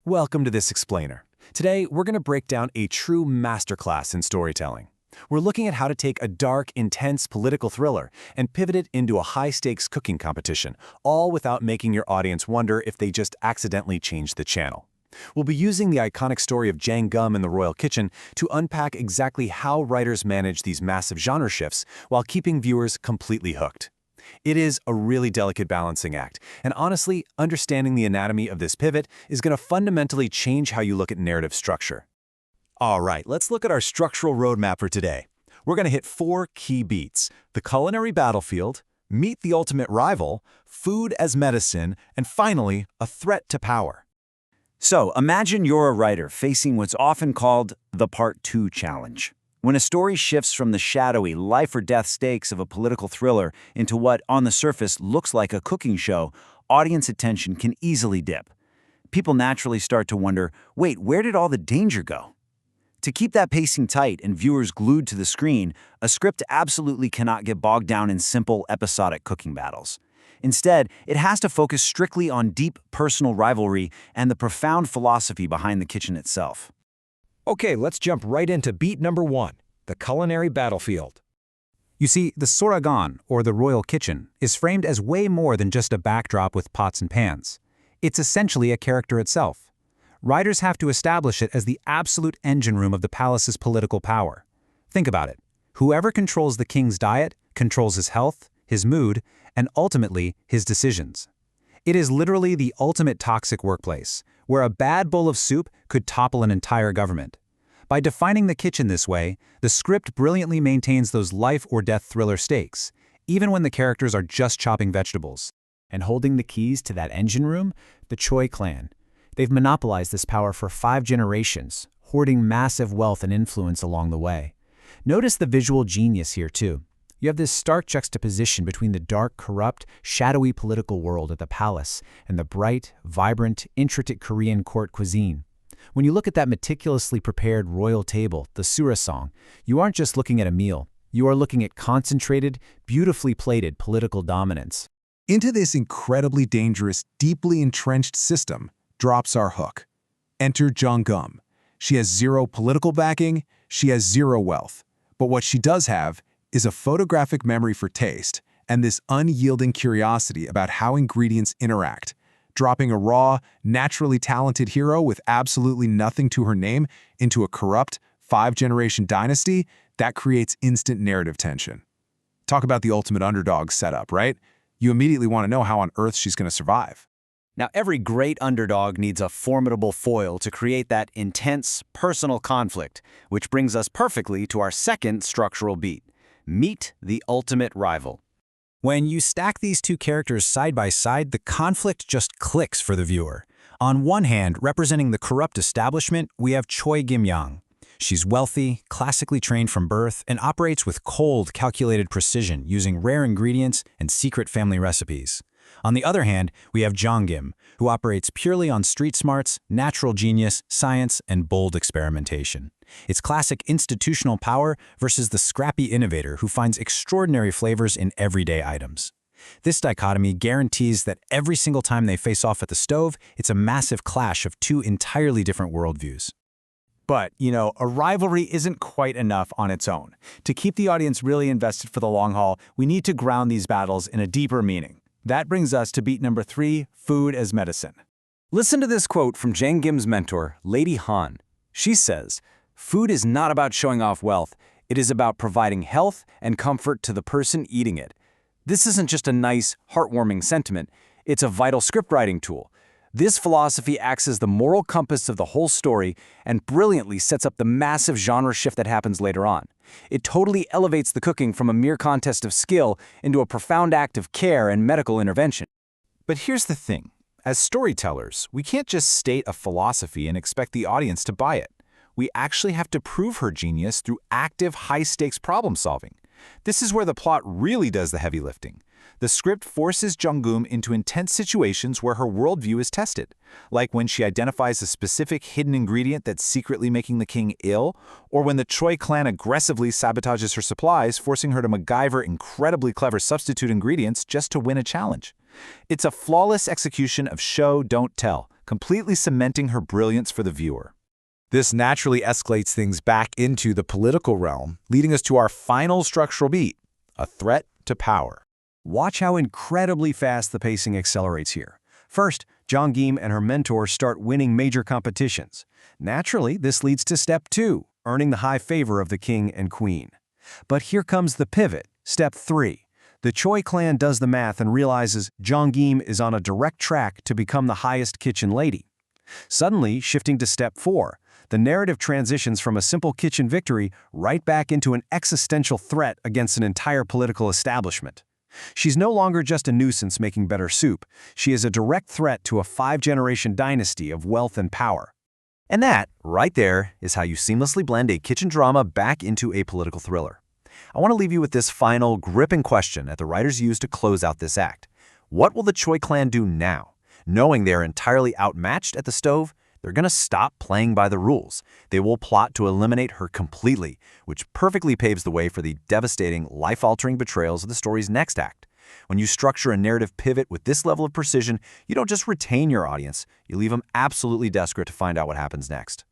Welcome to this explainer. Today, we're going to break down a true masterclass in storytelling. We're looking at how to take a dark, intense political thriller and pivot it into a high-stakes cooking competition, all without making your audience wonder if they just accidentally changed the channel. We'll be using the iconic story of Jang Geum in the royal kitchen to unpack exactly how writers manage these massive genre shifts while keeping viewers completely hooked. It is a really delicate balancing act, and honestly, understanding the anatomy of this pivot is going to fundamentally change how you look at narrative structure. All right, let's look at our structural roadmap for today. We're going to hit 4 key beats: the culinary battlefield, meet the ultimate rival, food as medicine, and finally, a threat to power. So, imagine you're a writer facing what's often called the Part 2 challenge. When a story shifts from the shadowy life-or-death stakes of a political thriller into what, on the surface, looks like a cooking show, audience attention can easily dip. People naturally start to wonder, wait, where did all the danger go? To keep that pacing tight and viewers glued to the screen, a script absolutely cannot get bogged down in simple, episodic cooking battles. Instead, it has to focus strictly on deep personal rivalry and the profound philosophy behind the kitchen itself. Okay, let's jump right into beat number 1, the culinary battlefield. You see, the Soragan, or the royal kitchen, is framed as way more than just a backdrop with pots and pans. It's essentially a character itself. Writers have to establish it as the absolute engine room of the palace's political power. Think about it. Whoever controls the king's diet controls his health, his mood, and ultimately, his decisions. It is literally the ultimate toxic workplace, where a bad bowl of soup could topple an entire government. By defining the kitchen this way, the script brilliantly maintains those life-or-death thriller stakes, even when the characters are just chopping vegetables. And holding the keys to that engine room, the Choi clan. They've monopolized this power for 5 generations, hoarding massive wealth and influence along the way. Notice the visual genius here, too. You have this stark juxtaposition between the dark, corrupt, shadowy political world at the palace and the bright, vibrant, intricate Korean court cuisine. When you look at that meticulously prepared royal table, the surasong, you aren't just looking at a meal. You are looking at concentrated, beautifully plated political dominance. Into this incredibly dangerous, deeply entrenched system drops our hook. Enter Jang Geum. She has 0 political backing, she has 0 wealth. But what she does have is a photographic memory for taste and this unyielding curiosity about how ingredients interact. Dropping a raw, naturally talented hero with absolutely nothing to her name into a corrupt, 5-generation dynasty, that creates instant narrative tension. Talk about the ultimate underdog setup, right? You immediately want to know how on earth she's going to survive. Now, every great underdog needs a formidable foil to create that intense, personal conflict, which brings us perfectly to our second structural beat: meet the ultimate rival. When you stack these 2 characters side by side, the conflict just clicks for the viewer. On one hand, representing the corrupt establishment, we have Choi Kim-young. She's wealthy, classically trained from birth, and operates with cold, calculated precision, using rare ingredients and secret family recipes. On the other hand, we have Jang Geum, who operates purely on street smarts, natural genius, science, and bold experimentation. It's classic institutional power versus the scrappy innovator who finds extraordinary flavors in everyday items. This dichotomy guarantees that every single time they face off at the stove, it's a massive clash of 2 entirely different worldviews. But, a rivalry isn't quite enough on its own. To keep the audience really invested for the long haul, we need to ground these battles in a deeper meaning. That brings us to beat number 3, food as medicine. Listen to this quote from Jang Geum's mentor, Lady Han. She says, "Food is not about showing off wealth. It is about providing health and comfort to the person eating it." This isn't just a nice, heartwarming sentiment. It's a vital scriptwriting tool. This philosophy acts as the moral compass of the whole story and brilliantly sets up the massive genre shift that happens later on. It totally elevates the cooking from a mere contest of skill into a profound act of care and medical intervention. But here's the thing. As storytellers, we can't just state a philosophy and expect the audience to buy it. We actually have to prove her genius through active, high-stakes problem-solving. This is where the plot really does the heavy lifting. The script forces Jang Geum into intense situations where her worldview is tested, like when she identifies a specific hidden ingredient that's secretly making the king ill, or when the Choi clan aggressively sabotages her supplies, forcing her to MacGyver incredibly clever substitute ingredients just to win a challenge. It's a flawless execution of show, don't tell, completely cementing her brilliance for the viewer. This naturally escalates things back into the political realm, leading us to our final structural beat, a threat to power. Watch how incredibly fast the pacing accelerates here. First, Jang Geum and her mentor start winning major competitions. Naturally, this leads to step 2, earning the high favor of the king and queen. But here comes the pivot, step 3. The Choi clan does the math and realizes Jang Geum is on a direct track to become the highest kitchen lady. Suddenly, shifting to step 4, the narrative transitions from a simple kitchen victory right back into an existential threat against an entire political establishment. She's no longer just a nuisance making better soup. She is a direct threat to a 5-generation dynasty of wealth and power. And that, right there, is how you seamlessly blend a kitchen drama back into a political thriller. I want to leave you with this final, gripping question that the writers used to close out this act. What will the Choi clan do now? Knowing they're entirely outmatched at the stove, they're going to stop playing by the rules. They will plot to eliminate her completely, which perfectly paves the way for the devastating, life-altering betrayals of the story's next act. When you structure a narrative pivot with this level of precision, you don't just retain your audience, you leave them absolutely desperate to find out what happens next.